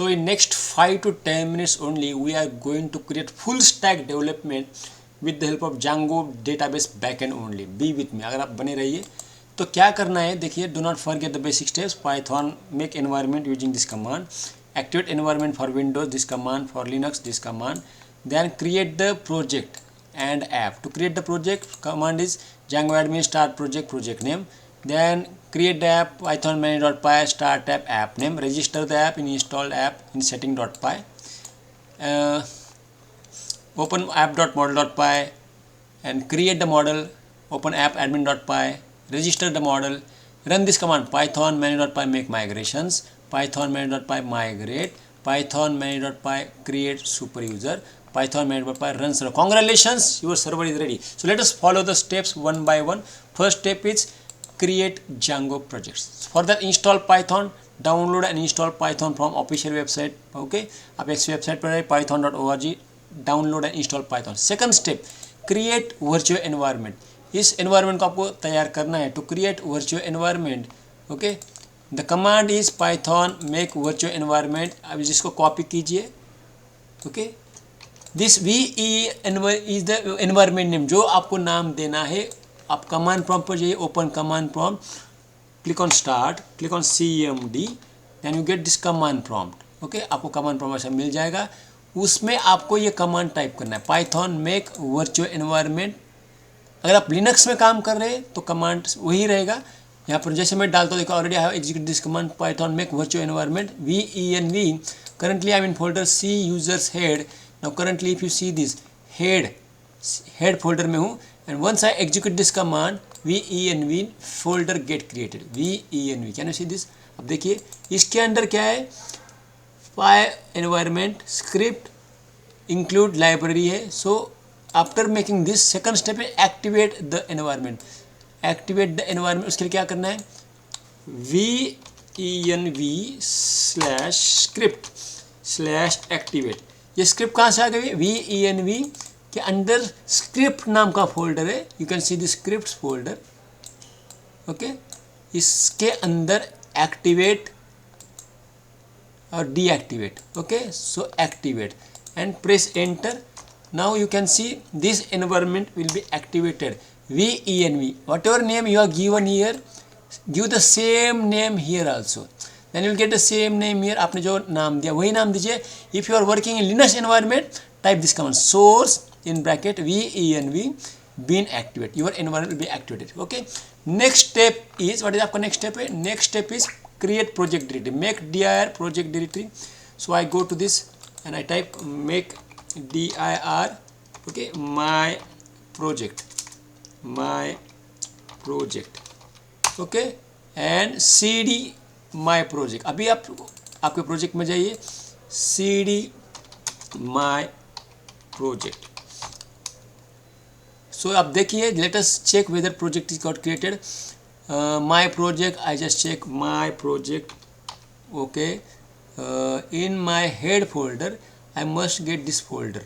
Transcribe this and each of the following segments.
So in next 5 to 10 minutes only we are going to create full stack development with the help of Django database backend only. Be with me, अगर आप बने रहिए तो क्या करना है देखिए. Do not forget the basic steps. Python make environment using this command. Activate environment for Windows, this command. For Linux, this command. Then create the project and app. To create the project, command is Django admin start project name. Then create the app, python many.py start app name. Register the app in installed app in setting.py. Open app.model.py and create the model. Open app admin.py, register the model. Run this command, python many.py make migrations, python many.py migrate, python many.py create super user, python many.py run server. Congratulations, your server is ready. So let us follow the steps one by one. First step is create Django projects. For that, install Python, download and install Python from official website. Okay, आप इस website पर python.org, download and install Python. Second step, create virtual environment. इस environment को आपको तैयार करना है. To create virtual environment, okay, the command is Python make virtual environment. अब इसको कॉपी कीजिए. Okay, this is the environment name, जो आपको नाम देना है. आप कमांड प्रॉम्प्ट पर जाइए, open command prompt, click on start, click on CMD, then you get this command prompt. Okay, आपको कमांड प्रॉम्प्ट ऐसा मिल जाएगा. उसमें आपको ये कमांड टाइप करना है, पाइथन मेक वर्चुअल एनवायरनमेंट. अगर आप लिनक्स में काम कर रहे हैं तो कमांड वही रहेगा. यहाँ पर जैसे मैं डालता हूँ, देखो already I have execute this command, Python make virtual environment venv. Currently I am in folder C users head. Now currently if you see this head folder में हूँ. And once I execute this command venv folder get created. venv, can you see this? अब देखिए इसके अंदर क्या है, py environment script include library है. so after making this, second step है activate the environment. activate the environment, उसके लिए क्या करना है, venv/script/activate. ये स्क्रिप्ट कहाँ से आ गई? venv के अंदर स्क्रिप्ट नाम का फोल्डर है. You can see the script folder. Okay, इसके अंदर activate or deactivate. Okay, so activate and press enter. Now you can see this environment will be activated. venv, whatever name you have given here, give the same name here also, then you will get the same name here. आपने जो नाम दिया वही नाम दीजिए. If you are working in Linux environment, type this command source in bracket venv bin activate. Your environment will be activated. Okay, next step is, what is आपका next step है? Next step is create project directory. Make dir project directory. So I go to this and I type make dir, okay, my project, okay, and cd my project. अभी आप आपके project में जाइए, cd my project. So आप देखिए, let us check whether project is got created. My project, I just check my project. Okay, in my head folder I must get this folder,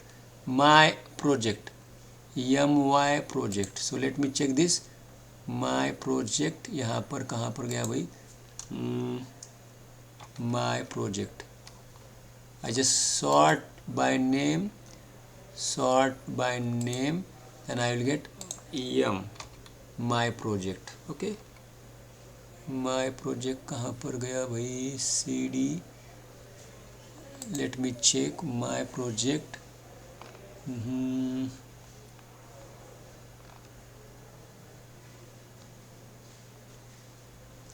my project, my project. So let me check this, my project. यहाँ पर कहाँ पर गया भाई, my project. I just sort by name, and I will get my project. Okay, my project कहाँ पर गया भाई, cd, let me check my project.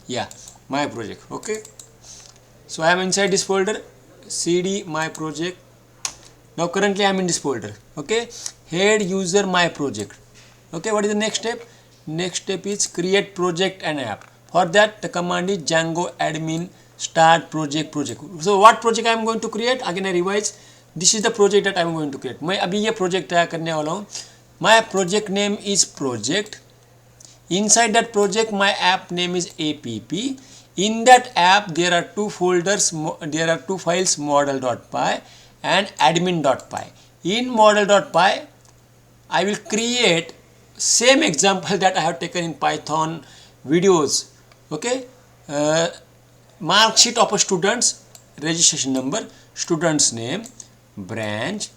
Yeah, my project. Okay, so I am inside this folder, cd my project. Now currently I am in this folder. Okay, head user my project. Okay, what is the next step? Next step is create project and app. For that the command is Django admin start project. So what project I am going to create? Again I revise. This is the project that I am going to create. मैं अभी ये project तैयार करने वाला हूँ. My project name is project. Inside that project my app name is app. In that app there are two folders, there are two files, model.py and admin.py. In model.py I will create same example that I have taken in Python videos. Okay, mark sheet of students, registration number, students name, branch,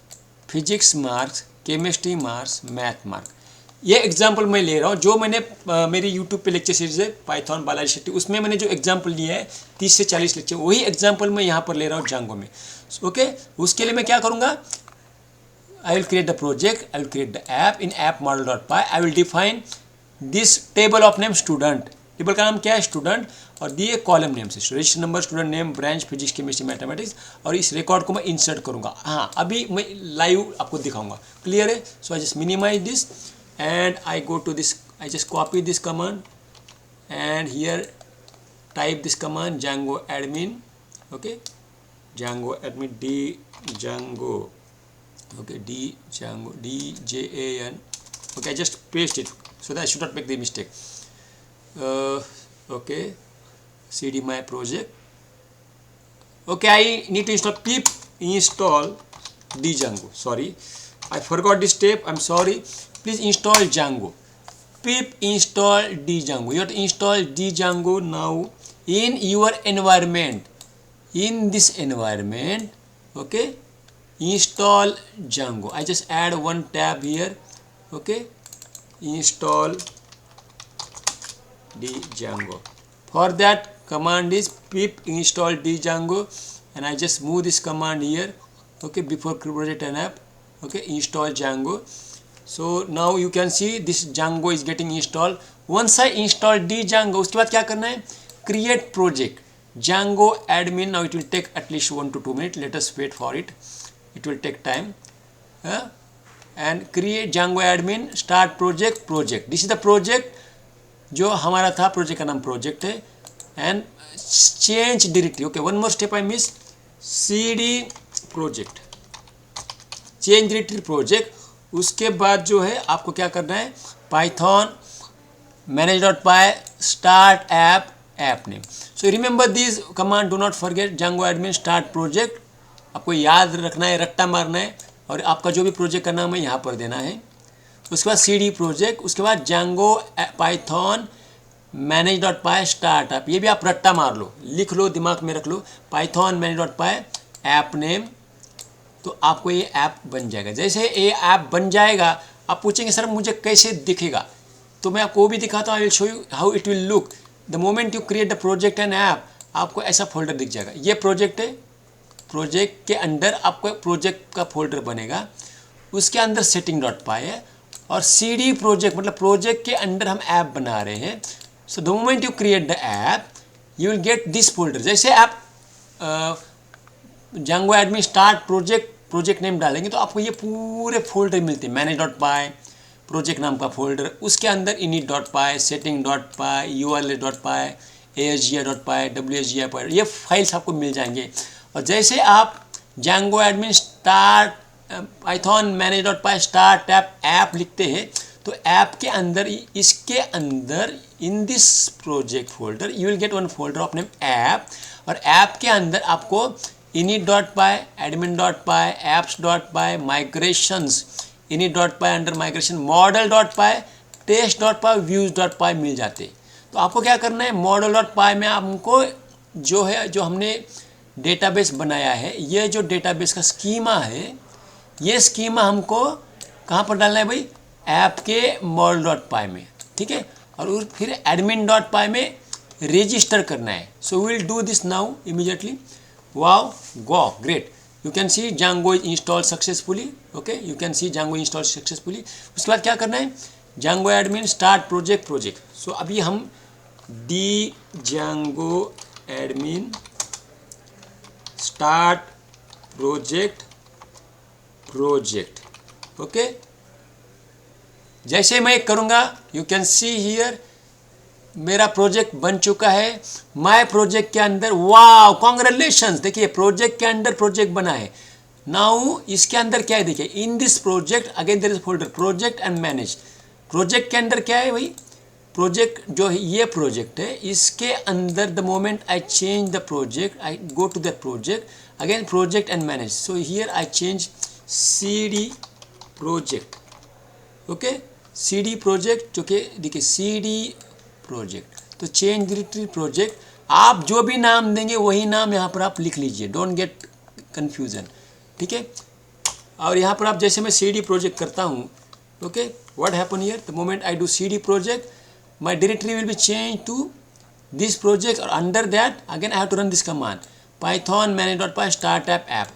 physics marks, chemistry marks, math mark. ये example मैं ले रहा हूँ जो मैंने मेरी YouTube पे lecture series है पाइथन बालाजी शेट्टी, उसमें मैंने जो एग्जाम्पल लिया है 30 से 40 लेक्चर, वही एग्जाम्पल मैं यहाँ पर ले रहा हूँ जांगो में। ओके, उसके लिए मैं क्या करूँगा, I will create the project, I will create the app in app model.py, I will define this table of name student, table का नाम क्या है स्टूडेंट, और दिए कॉलम नेम से register number, student name, branch, physics, chemistry, mathematics, और इस record को मैं इंसर्ट करूँगा। हाँ, अभी मैं लाइव आपको दिखाऊंगा, क्लियर है। So I just minimize this and I go to this, I just copy this command and here type this command Django admin, okay, Django admin d Django, okay, d Django DJAN, okay, I just paste it so that I should not make the mistake. Okay, cd my project, okay, I need to install pip install django, sorry I forgot this step, I'm sorry. Please install Django, pip install django. You have to install django now in your environment, in this environment, okay, install Django. I just add one tab here, okay, install django. For that command is pip install django, and I just move this command here, okay, before project and app, okay, install Django. So now you can see this Django is getting installed. Once I install django, उसके बाद क्या करना है, create project Django admin. Now it will take at least 1 to 2 minutes, let us wait for it, it will take time. And create Django admin, start project, project, this is the project जो हमारा था, project का नाम project है, and change directory, okay, one more step I miss, cd project, change directory project. उसके बाद जो है आपको क्या करना है, Python manage.py start app, app name. So remember these command, do not forget Django admin, start project, आपको याद रखना है, रट्टा मारना है, और आपका जो भी प्रोजेक्ट का नाम है यहाँ पर देना है। उसके बाद cd प्रोजेक्ट, उसके बाद Django Python manage.py start app, ये भी आप रट्टा मार लो, लिख लो, दिमाग में रख लो, पाइथन manage.py ऐप नेम, तो आपको ये ऐप बन जाएगा। जैसे ये ऐप बन जाएगा, आप पूछेंगे सर मुझे कैसे दिखेगा, तो मैं आपको वो भी दिखाता हूँ, आई will show you how it will look the moment you create the project and app. आपको ऐसा फोल्डर दिख जाएगा, ये प्रोजेक्ट है, प्रोजेक्ट के अंदर आपको प्रोजेक्ट का फोल्डर बनेगा, उसके अंदर setting.py है, और cd प्रोजेक्ट मतलब प्रोजेक्ट के अंदर हम ऐप बना रहे हैं। So the moment you create the app you will get this folder. जैसे आप Django admin start project, project name डालेंगे तो आपको ये पूरे फोल्डर मिलते हैं, manage.py प्रोजेक्ट नाम का फोल्डर, उसके अंदर init.py, setting.py, url.py, asgi.py, wsgi.py, ये फाइल्स आपको मिल जाएंगे। और जैसे आप Django admin start Python manage.py start app लिखते हैं, तो ऐप के अंदर, इसके अंदर इन this project folder you will get one folder of name app, और ऐप के अंदर आपको init.py, admin.py, apps.py, migrations, init.py under migration, model.py, test.py, views.py मिल जाते। तो आपको क्या करना है, model.py में आपको जो है, जो हमने डेटाबेस बनाया है, ये जो डेटाबेस का स्कीमा है, ये स्कीमा हमको कहाँ पर डालना है भाई, ऐप के model.py में, ठीक है, और फिर admin.py में रजिस्टर करना है। So we will do this now immediately. Wow, go, great. You can see Django is installed successfully. Okay, you can see Django installed successfully. उसके बाद क्या करना है, Django admin start project, project. So अभी हम Django admin start project, project. Okay. जैसे मैं करूँगा, you can see here मेरा प्रोजेक्ट बन चुका है। माय प्रोजेक्ट के अंदर, वाह, कॉन्ग्रेचुलेशंस, देखिए प्रोजेक्ट के अंदर प्रोजेक्ट बना है। नाउ इसके अंदर क्या है, देखिए in this project again there is folder project and manage. Project के अंदर क्या है भाई, प्रोजेक्ट जो है ये प्रोजेक्ट है, इसके अंदर the moment I change the project, I go to the project again, project and manage. So here I change cd project, okay, cd project, जो कि देखिए cd प्रोजेक्ट, तो चेंज डायरेक्टरी प्रोजेक्ट। आप जो भी नाम देंगे वही नाम यहाँ पर आप लिख लीजिए, डोंट गेट कन्फ्यूजन, ठीक है। और यहाँ पर आप जैसे मैं CD प्रोजेक्ट करता हूँ, okay, what happen here, the moment I do CD project, my directory will be change to this project, or under that again I have to run this command, python manage.py startup app.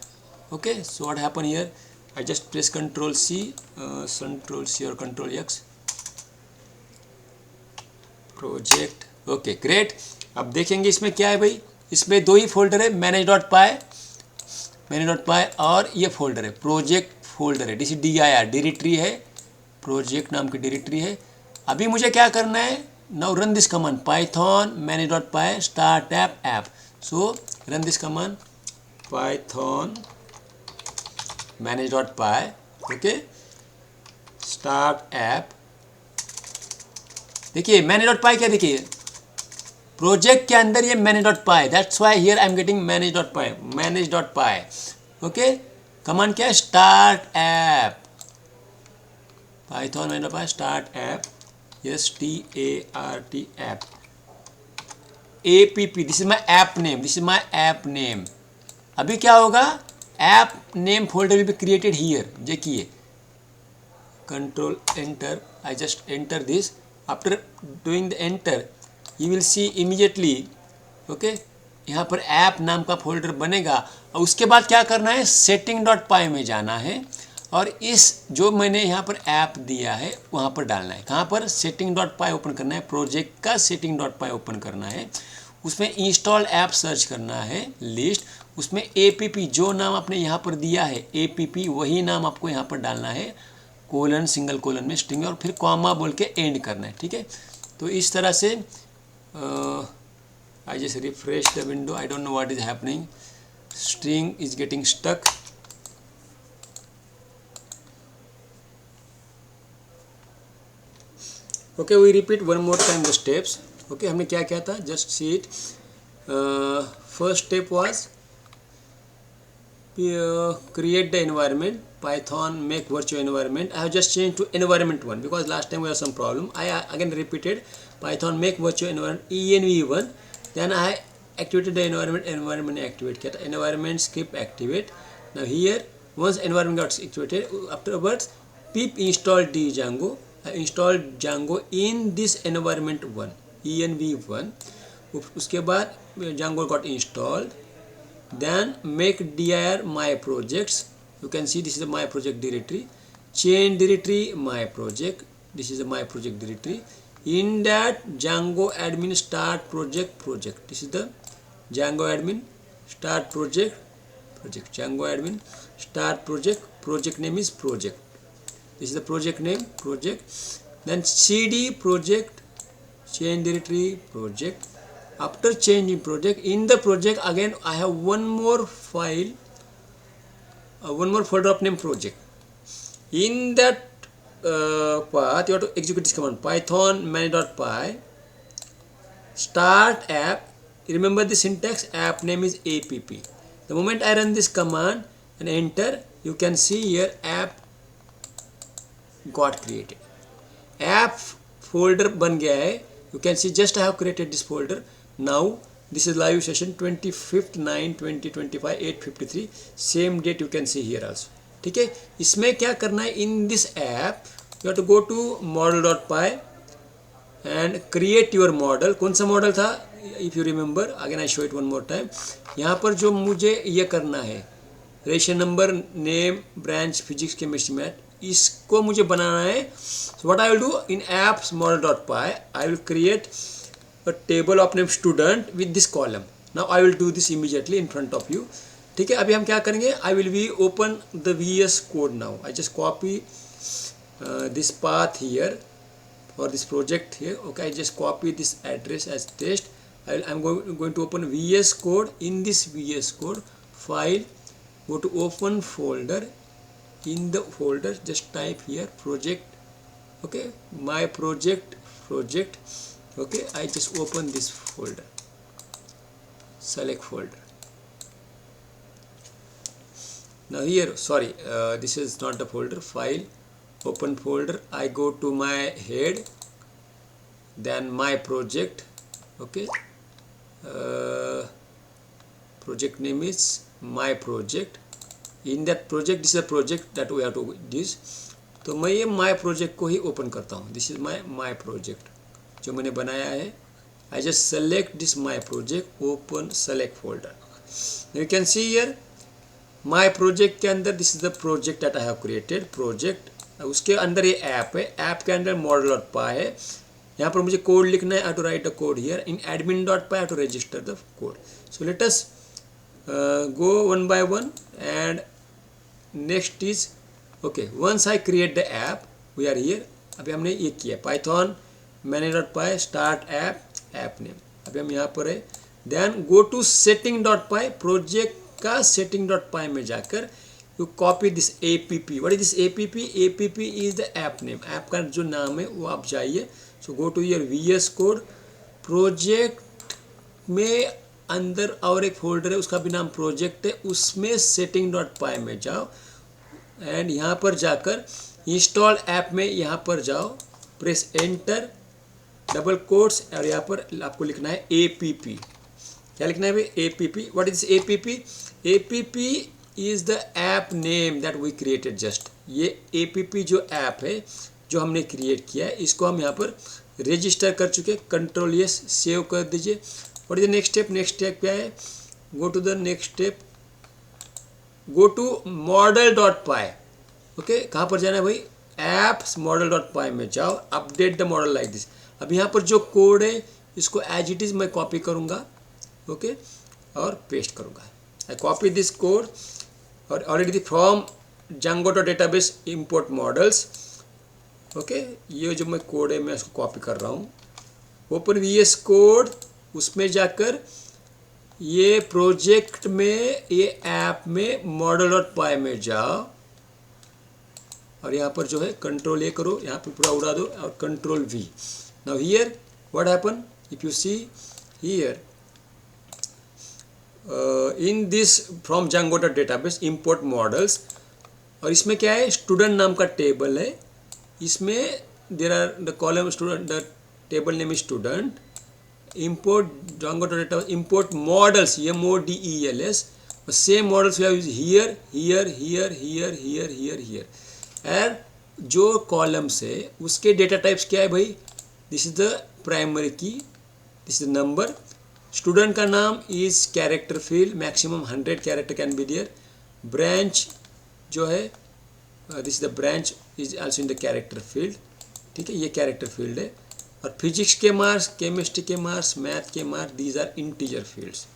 Okay, so what happened here, I just press Ctrl C, Ctrl C or Ctrl X, project, okay great। अब देखेंगे इसमें क्या है भाई, इसमें दो ही folder है, manage.py और ये फोल्डर है प्रोजेक्ट फोल्डर है, dir डायरेक्टरी है, प्रोजेक्ट नाम की डायरेक्टरी है। अभी मुझे क्या करना है, now run this command python manage.py startup app, so run this command python manage.py, okay, start app। देखिए manage.py क्या, देखिए प्रोजेक्ट के अंदर ये manage.py, that's why here I am getting manage.py, okay। Command क्या है, start app, python manage.py start app, START app, APP, this is my app name, this is my app name. अभी क्या होगा, app name folder will be created here, देखिए control enter, I just enter this, after doing the enter you will see immediately, okay, यहाँ पर app नाम का folder बनेगा। और उसके बाद क्या करना है, setting.py में जाना है और इस जो मैंने यहाँ पर ऐप दिया है वहाँ पर डालना है, कहाँ पर, setting.py ओपन करना है, प्रोजेक्ट का setting.py ओपन करना है, उसमें इंस्टॉल ऐप सर्च करना है लिस्ट, उसमें APP जो नाम आपने यहाँ पर दिया है APP वही नाम आपको यहाँ पर डालना है, कोलन सिंगल कोलन में स्ट्रिंग, और फिर कॉमा बोल के एंड करना है, ठीक है। तो इस तरह से I just refresh the window, I don't know what is happening, string is getting stuck. Okay, we repeat one more time the steps. Okay, हमने क्या किया था, just see it. First step was create the environment, python make virtual environment, I have just changed to environment 1 because last time we had some problem, I again repeated python make virtual environment env1, then I activated the environment activate किया था, environment script activate। now here once environment got activated, afterwards pip install django, I installed django in this environment 1 env1, उसके बाद django got installed, then make dir my projects, you can see this is the my project directory, change directory my project, this is the my project directory, in that django admin start project, this is the django admin start project django admin start project name is project, this is the project name project, then cd project change directory project, after changing project, in the project again I have one more file, one more folder of name project, in that path you have to execute this command python manage.py start app, remember the syntax, app name is app, the moment I run this command and enter, you can see here app got created, app folder बन गया है, you can see just I have created this folder। now this is live session 25th 9 2025 8:53, same date you can see here also, ठीक है। इसमें क्या करना है, in this app you have to go to model.py and create your model। कौन सा model था, if you remember again I show it one more time, यहाँ पर जो मुझे ये करना है rational number name branch physics chemistry math, इसको मुझे बनाना है। so what I will do, in apps model.py I will create a table of name student with this column, now I will do this immediately in front of you, ठीक है। अभी हम क्या करेंगे, I will be open the VS code now, I just copy this path here for this project here, okay, I just copy this address as test, I'm going to open VS code, in this VS code file, go to open folder, in the folder just type here project, okay, my project, okay, I just open this folder, select folder, now here sorry this is not the folder, file open folder, I go to my head, then my project, okay, project name is my project. In that project, this is a project that we have to use. तो मैं ये my project को ही open करता हूँ. This is my project जो मैंने बनाया है. I just select this my projproject, open select folder. Now you can see here my project के अंदर this is the project that I have created. Project, उसके अंदर ये ऐप है. ऐप के अंदर model.py है. यहाँ पर मुझे कोड लिखना है. I have to write the code here. In admin.py I have to register the code. So let us go one by one. And next is okay, once I create the app, we are here. अभी हमने ये किया python manage.py start app name. अभी हम यहाँ पर है. Then go to setting.py, project का setting.py में जाकर you copy this app. What is this app? App is the app name. app का जो नाम है वो आप जाइए. So go to your VS Code. project में अंदर और एक फोल्डर है, उसका भी नाम प्रोजेक्ट है, उसमें setting.py में जाओ. एंड यहाँ पर जाकर इंस्टॉल ऐप में यहाँ पर जाओ, प्रेस एंटर, डबल कोट्स, और यहाँ पर आपको लिखना है APP. क्या लिखना है भाई? APP. What is APP? APP is the app name that we created just. ये APP जो ऐप है जो हमने क्रिएट किया है, इसको हम यहाँ पर रजिस्टर कर चुके. कंट्रोल यस, सेव कर दीजिए. What is the next step? Next step क्या है? Go to the next step, go to model.py. Okay, कहाँ पर जाना है भाई? apps model.py में जाओ, update the model like this. अब यहाँ पर जो कोड है इसको एज इट इज मैं कॉपी करूँगा. ओके, और पेस्ट करूँगा. आई कॉपी दिस कोड और already from Django.database import models. Okay, ये जो मैं कोड है मैं इसको कॉपी कर रहा हूँ. ओपन VS कोड, उसमें जाकर ये प्रोजेक्ट में, ये ऐप में model.py में जाओ और यहाँ पर जो है कंट्रोल A करो, यहाँ पर पूरा उड़ा दो और control V. Now here what happen? If you see here in this from Django.database import models, और इसमें क्या है? स्टूडेंट नाम का टेबल है. इसमें there are the column student, the table name is student. import Django.database import models, MODELS. same models we have used here. and जो columns है उसके data types क्या है भाई? this is the primary key, this is the number. student का नाम is character field, maximum 100 character can be there. branch जो है this is the branch is also in the character field. ठीक है, ये character field है. और physics के मार्क्स, केमिस्ट्री के मार्क्स, मैथ के marks, these are integer fields.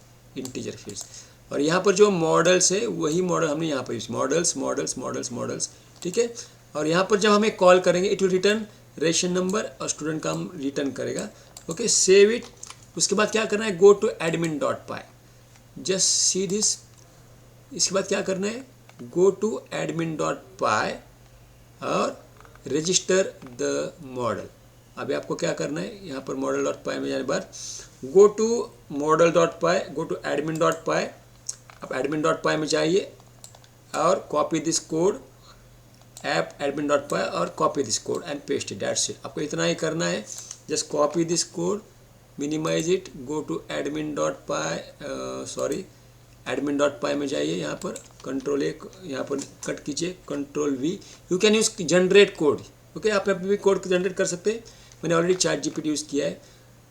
और यहाँ पर जो मॉडल्स है वही मॉडल हमने यहाँ पर यूज, मॉडल्स. ठीक है, और यहाँ पर जब हमें कॉल करेंगे it will return ration number और स्टूडेंट का हम रिटर्न करेगा. Okay, save it. उसके बाद क्या करना है? Go to admin.py. Just see this. इसके बाद क्या करना है? गो टू admin.py और रजिस्टर द मॉडल. अभी आपको क्या करना है? यहाँ पर model.py में जाने बाद गो to model.py, go to admin.py. आप admin.py में जाइए और copy this code, app admin.py, और copy this code and paste it. That's it. आपको इतना ही करना है. Just copy this code, minimize it, go to admin.py में जाइए. यहाँ पर कंट्रोल A, यहाँ पर कट कीजिए, control V. You can use generate code. Okay, आप भी कोड जनरेट कर सकते हैं. मैंने ऑलरेडी ChatGPT यूज़ किया है.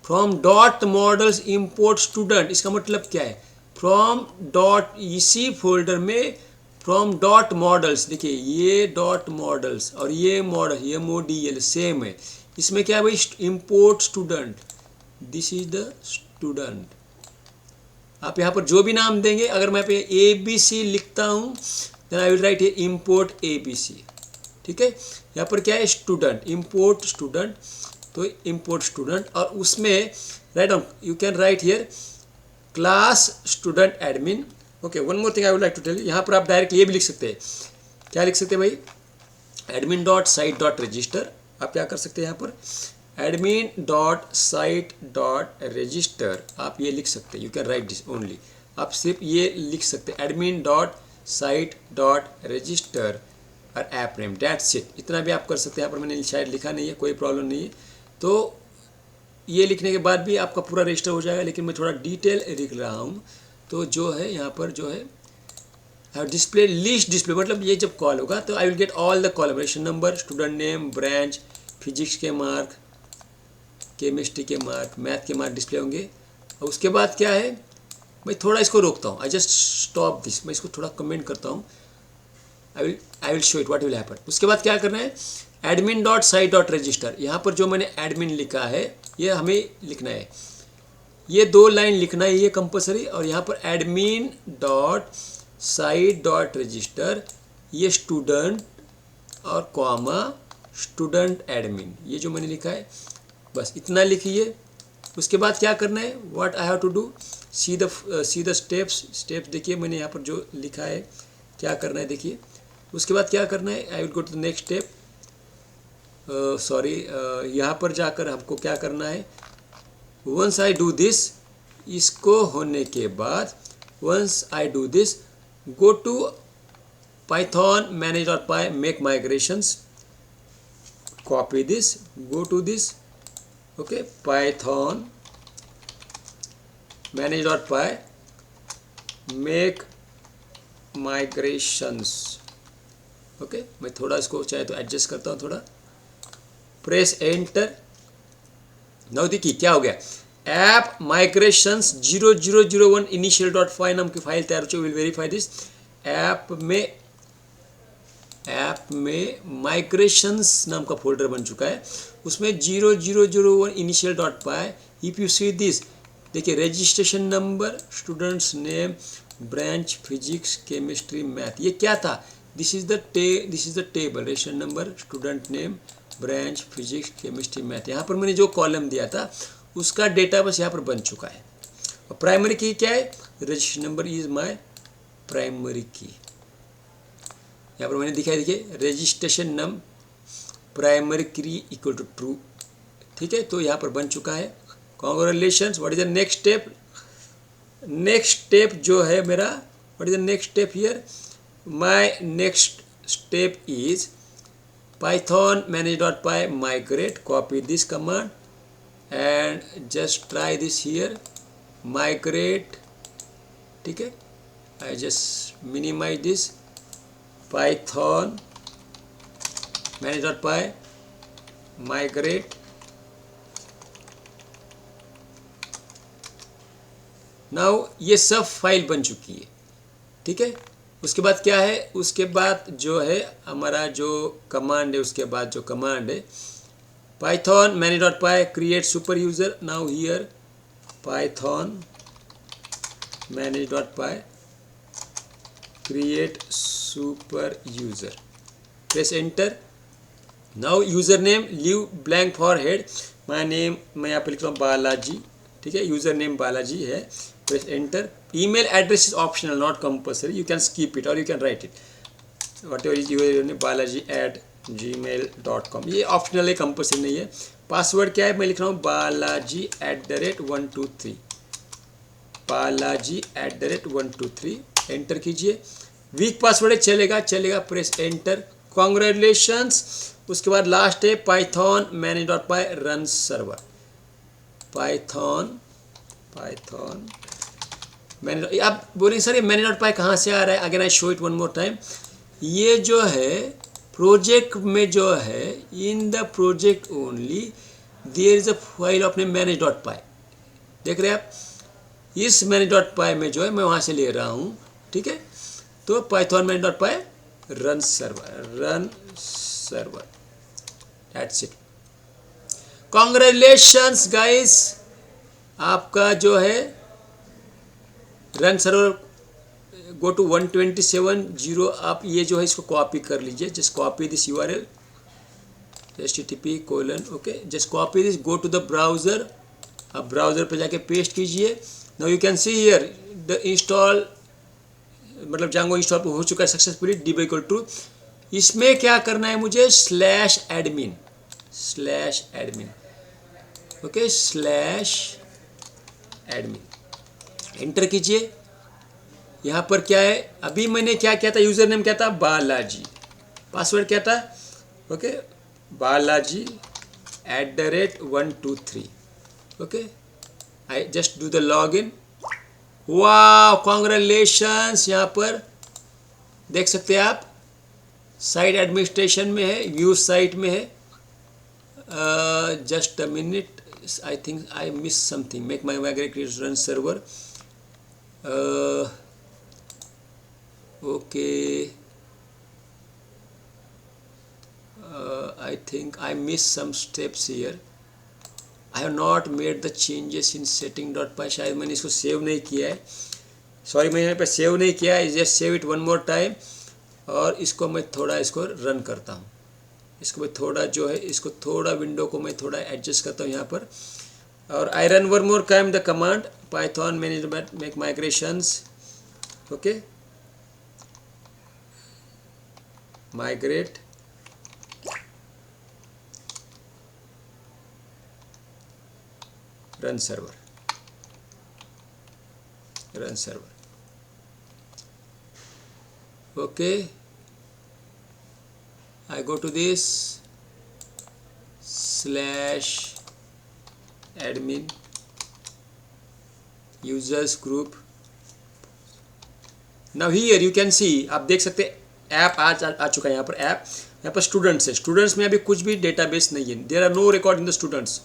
From dot models import student. इसका मतलब क्या है? फ्रॉम डॉट, इसी फोल्डर में फ्रॉम डॉट मॉडल्स, देखिए ये डॉट मॉडल्स और ये मॉडल, ये MODEL सेम है. इसमें क्या है भाई? Import student. This is the student. आप यहाँ पर जो भी नाम देंगे, अगर मैं पे ABC लिखता हूँ then I will write import ABC. ठीक है, यहाँ पर क्या है? Student, import student. तो इम्पोर्ट स्टूडेंट, और उसमें write down, you can write here class student admin. Okay, one more thing I would like to tell you. यहाँ पर आप डायरेक्ट ये भी लिख सकते हैं. क्या लिख सकते हैं भाई? admin.site.register. आप क्या कर सकते हैं यहाँ पर? admin.site.register. आप ये लिख सकते हैं. You can right this only. आप सिर्फ ये लिख सकते हैं admin.site.register और ऐप नेम. That's it. इतना भी आप कर सकते हैं. यहाँ पर मैंने शायद लिखा नहीं है, कोई प्रॉब्लम नहीं है. तो ये लिखने के बाद भी आपका पूरा रजिस्टर हो जाएगा, लेकिन मैं थोड़ा डिटेल लिख रहा हूँ। तो जो है यहाँ पर जो है डिस्प्ले लिस्ट डिस्प्ले, मतलब ये जब कॉल होगा तो I will get all the column number, student name, branch, physics के मार्क, केमिस्ट्री के मार्क, मैथ के मार्क डिस्प्ले होंगे। और उसके बाद क्या है, मैं थोड़ा इसको रोकता हूँ, आई जस्ट स्टॉप दिस, मैं इसको थोड़ा कमेंट करता हूँ। आई will show it what will happen. उसके बाद क्या करना है, admin dot site dot register, यहाँ पर जो मैंने एडमिन लिखा है ये हमें लिखना है, ये 2 लाइन लिखना है ये कंपलसरी। और यहाँ पर admin dot site dot register, ये स्टूडेंट और कॉमा स्टूडेंट एडमिन, ये जो मैंने लिखा है बस इतना लिखिए। उसके बाद क्या करना है, what I have to do, see the steps देखिए मैंने यहाँ पर जो लिखा है क्या करना है देखिए। उसके बाद क्या करना है, I will go to the next step, sorry यहाँ पर जाकर हमको क्या करना है, वंस आई डू दिस, इसको होने के बाद once I do this, go to Python manage.py make migrations, copy this, go to this, okay, Python manage.py make migrations, okay. मैं थोड़ा इसको चाहे तो एडजस्ट करता हूँ थोड़ा, प्रेस एंटर। नाउ देखिए क्या हो गया, ऐप माइग्रेशंस 0001 initial.py नाम की फाइल तैयार हो चुकी। विल वेरीफाई दिस, ऐप में माइग्रेशंस नाम का फोल्डर बन चुका है, उसमें 0001 initial.py। If you see this, देखिए registration number, students name, branch physics chemistry math, ये क्या था, this is the table, registration number, student name, branch physics chemistry math. यहाँ पर मैंने जो कॉलम दिया था उसका डेटा बस यहाँ पर बन चुका है। और प्राइमरी की क्या है, registration number is my primary की, यहाँ पर मैंने दिखाया, देखिए रजिस्ट्रेशन नंबर प्राइमरी की इक्वल टू ट्रू, ठीक है। तो यहाँ पर बन चुका है, congratulations. What is the next step, next step जो है मेरा, what is the next step here, my next step is python manage.py migrate, copy this command and just try this here, migrate, ठीक है। I just minimize this, python manage.py migrate, now ये सब file बन चुकी है, ठीक है। उसके बाद क्या है, उसके बाद जो है हमारा जो कमांड है, उसके बाद जो कमांड है python manage.py create super user, now here python manage.py create super user, press enter। now username leave blank for head, my name मैं यहाँ पे लिख रहा हूँ बालाजी, ठीक है, यूजर नेम बालाजी है, press enter। email address is optional not compulsory, you can skip it or you can write it, whatever is your name, balaji@gmail.com, ये ऑप्शनल है, कंपल्सरी नहीं है। पासवर्ड क्या है, मैं लिख रहा हूँ balaji@123, balaji@123, एंटर कीजिए। वीक पासवर्ड है, चलेगा, प्रेस एंटर, कॉन्ग्रेचुलेशंस। उसके बाद लास्ट है python manage.py run server, python मैंने, आप बोलेंगे सर ये manage.py कहाँ से आ रहा है, again I show it one more time. ये जो है प्रोजेक्ट में जो है, in the project only there is a file of name manage.py, देख रहे हैं आप, इस manage.py में जो है मैं वहाँ से ले रहा हूँ, ठीक है। तो python manage.py run server, that's it. Congratulations guys, आपका जो है रन सर्वर गो टू 127.0, आप ये जो है इसको कॉपी कर लीजिए, just copy this URL http:/, okay, just copy this, go to the browser, आप ब्राउज़र पे जाके पेस्ट कीजिए। Now you can see here the install, मतलब जांगो इंस्टॉल हो चुका है सक्सेसफुली, db इक्वल टू, इसमें क्या करना है मुझे, /admin, ओके, /admin, एंटर कीजिए। यहाँ पर क्या है, अभी मैंने क्या किया था, यूज़र नेम क्या था, बालाजी, पासवर्ड क्या था, okay, Balaji @123, okay, I just do the log in. वाह, कॉन्ग्रेचुलेशंस, यहाँ पर देख सकते हैं आप, साइट एडमिनिस्ट्रेशन में है, व्यू साइट में है। Just a minute, I think I miss something, make my migrate run server. Okay, I think I missed some steps here. I have not made the changes in setting.py. शायद मैंने इसको save नहीं किया है, sorry, मैं यहाँ पे save नहीं किया है। Just save it one more time, और इसको मैं थोड़ा इसको रन करता हूँ। इसको मैं थोड़ा जो है, इसको थोड़ा विंडो को मैं थोड़ा एडजस्ट करता हूँ यहाँ पर, और I run one more time the command Python management make migrations. Okay, migrate run server, run server. Okay, I go to this /admin users group. Now here you can see, आप देख सकते हैं app आ चुका है। यहाँ पर app, यहाँ पर स्टूडेंट्स है। स्टूडेंट्स में अभी कुछ भी डेटाबेस नहीं है, there are no record in the students.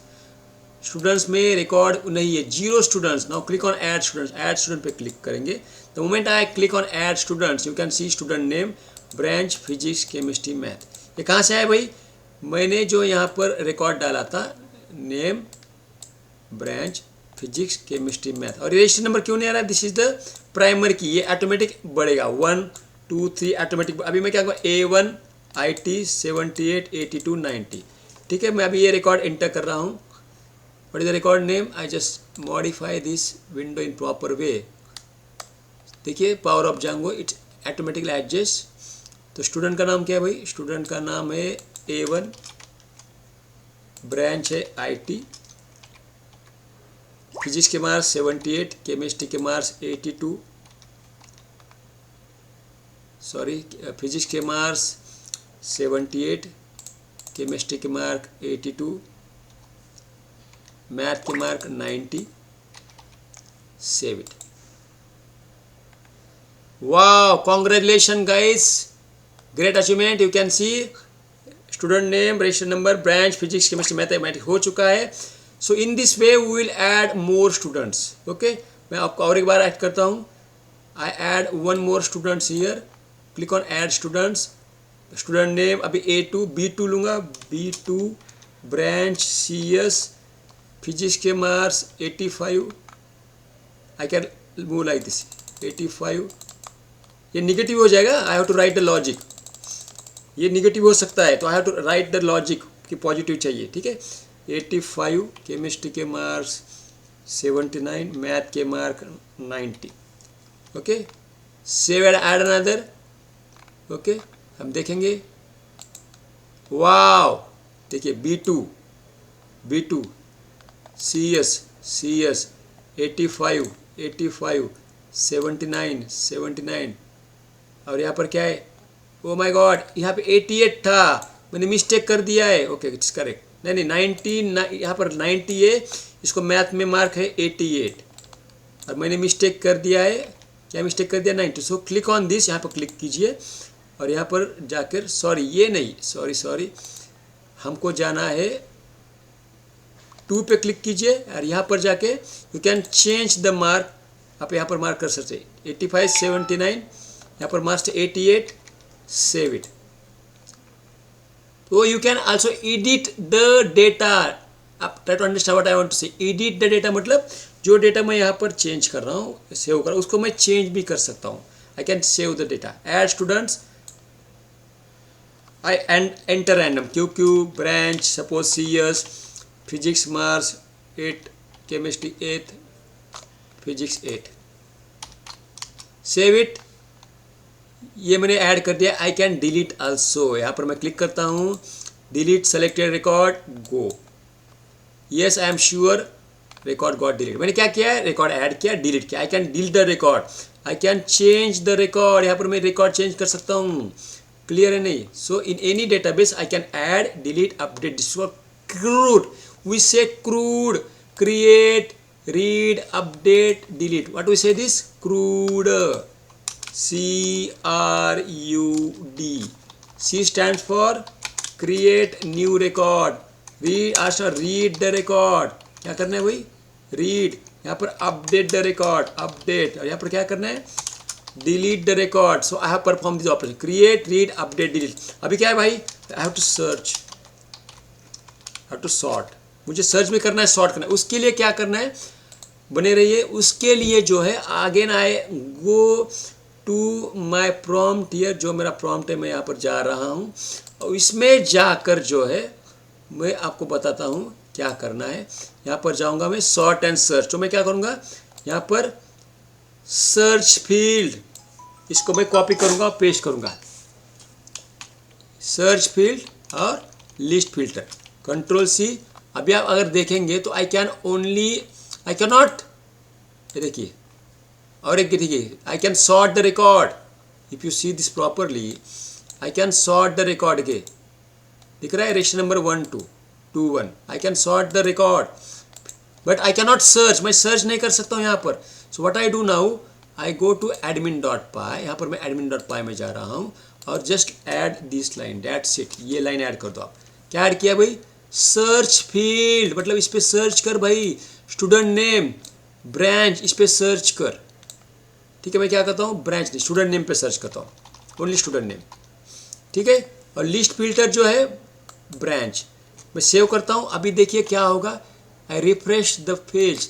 Students में रिकॉर्ड नहीं है, 0 students. Now click on add students, add student पे क्लिक करेंगे। The moment I click on add students, you can see student name branch physics chemistry math. ये कहाँ से आया भाई? मैंने जो यहाँ पर रिकॉर्ड डाला था, name branch physics chemistry math. और रजिस्टर नंबर क्यों नहीं आ रहा है? दिस इज द प्राइमरी की, ये ऑटोमेटिक बढ़ेगा 1 2 3 ऑटोमेटिक। अभी मैं क्या करूँगा, A1 IT 78 82 90। ठीक है, मैं अभी ये रिकॉर्ड एंटर कर रहा हूँ। What is the record name? I just modify this window in proper way. देखिए, power of Django, it's automatically adjust. तो स्टूडेंट का नाम क्या है भाई? स्टूडेंट का नाम है A1, ब्रांच है IT, फिजिक्स के मार्क्स 78, केमिस्ट्री के मार्क्स 82, सॉरी, फिजिक्स के मार्क्स 78, केमिस्ट्री के मार्क 82, मैथ के mark 90, save it. Wow, congratulation guys, great achievement. You can see student name, register number, branch physics chemistry mathematics हो चुका है। So in this way we will add more students. Okay, मैं आपको और एक बार add करता हूँ। I add one more students here, click on add students. Student name अभी A2 B2 लूँगा, B2 ब्रांच CS, फिजिक्स के marks 85, I can move like this 85। ये निगेटिव हो जाएगा, I have to write the logic. ये negative हो सकता है, तो I have to write the logic कि पॉजिटिव चाहिए। ठीक है, 85, केमिस्ट्री के मार्क्स 79, मैथ के mark 90। Okay, save and add another. Okay, हम देखेंगे। वाओ, देखिए B2 CS 85 79 और यहाँ पर क्या है? ओ माय गॉड, यहाँ पे 88 था, मैंने मिस्टेक कर दिया है। Okay, it's correct. नहीं 90, यहाँ पर 90 है, इसको मैथ में मार्क है 88 और मैंने मिस्टेक कर दिया है। क्या मिस्टेक कर दिया? 90। सो क्लिक ऑन दिस, यहाँ पर क्लिक कीजिए और यहाँ पर जाकर, सॉरी ये नहीं, सॉरी, हमको जाना है 2 पे क्लिक कीजिए और यहाँ पर जाके you can change the mark. आप यहाँ पर मार्क कर सकते हैं 85 79, यहाँ पर मार्क्स 88, सेव इट। तो you can also edit the data. आप try to understand what I want to say. Edit the data मतलब जो डेटा मैं यहाँ पर चेंज कर रहा हूँ, सेव कर रहा हूँ, उसको मैं चेंज भी कर सकता हूँ। I can save the data. Add students, I enter random QQ branch, suppose CS, physics marks 8, chemistry 8, physics 8, save it. ये मैंने ऐड कर दिया। I can delete also. यहाँ पर मैं क्लिक करता हूँ, delete selected record, go. Yes, I am sure record got delete. मैंने क्या किया है? रिकॉर्ड ऐड किया, डिलीट किया। I can delete the record, I can change the record. यहाँ पर मैं रिकॉर्ड चेंज कर सकता हूँ। क्लियर है नहीं? So in any database I can add, delete, update. This CRUD, we say CRUD. create, read, update, delete. What do we say this? CRUD. CRUD. C stands for create new record. read the record. क्या करना है भाई? read. यहाँ पर update the record. update. और यहाँ पर क्या करना है? delete the record. So I have performed this operation. create, read, update, delete. अभी क्या है भाई? I have to search. I have to sort. मुझे सर्च भी करना है, सॉर्ट करना है. उसके लिए क्या करना है? बने रहिए. उसके लिए जो है again I go to my prompt here. जो मेरा प्रॉम्प्ट है मैं यहाँ पर जा रहा हूँ और इसमें जाकर जो है मैं आपको बताता हूँ क्या करना है. यहाँ पर जाऊँगा मैं सॉर्ट एंड सर्च. तो मैं क्या करूँगा? यहाँ पर सर्च फील्ड, इसको मैं कॉपी करूँगा और पेस्ट करूँगा. सर्च फील्ड और लिस्ट फिल्टर. Control C. अभी आप अगर देखेंगे तो आई कैन नॉट, ये देखिए. और एक देखिए, I can sort the record. If you see this properly, I can sort the record के. दिख रहा है register number 1221. I can sort the record but I can not search. मैं सर्च नहीं कर सकता हूँ यहाँ पर. So what I do now, I go to admin.py. यहाँ पर मैं admin.py में जा रहा हूँ और just add this line. That's it. ये लाइन ऐड कर दो आप. क्या ऐड किया भाई? Search field. मतलब इस पर सर्च कर भाई. स्टूडेंट नेम, ब्रांच, इस पर सर्च कर. ठीक है, मैं क्या करता हूँ? ब्रांच नहीं, स्टूडेंट नेम पे सर्च करता हूँ. Only student name. ठीक है. और लिस्ट फिल्टर जो है ब्रांच. मैं सेव करता हूँ. अभी देखिए क्या होगा. I refresh the page.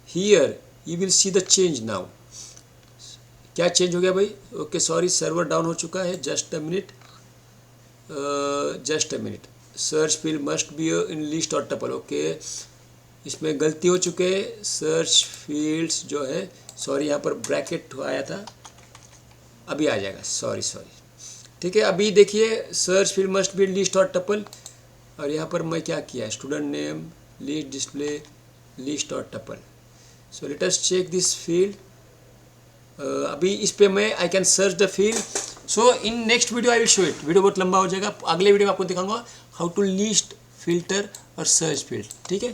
Here you will see the change now. क्या चेंज हो गया भाई? ओके सॉरी, सर्वर डाउन हो चुका है. Just a minute. Search field must be in list or tuple. Okay, इसमें गलती हो चुके है. सर्च फील्ड्स जो है, सॉरी यहाँ पर ब्रैकेट आया था, अभी आ जाएगा. सॉरी. ठीक है. अभी देखिए search field must be list or tuple. और यहाँ पर मैं क्या किया? Student name, list display, list or tuple. So let us check this field. अभी इस पे मैं I can search the field. So in next video I will show it. Video बहुत लंबा हो जाएगा. अगले वीडियो में आपको दिखाऊंगा हाउ टू लिस्ट, फिल्टर और सर्च फील्ड. ठीक है,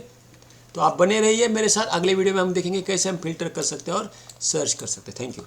तो आप बने रहिए मेरे साथ. अगले वीडियो में हम देखेंगे कैसे हम फिल्टर कर सकते हैं और सर्च कर सकते हैं. Thank you.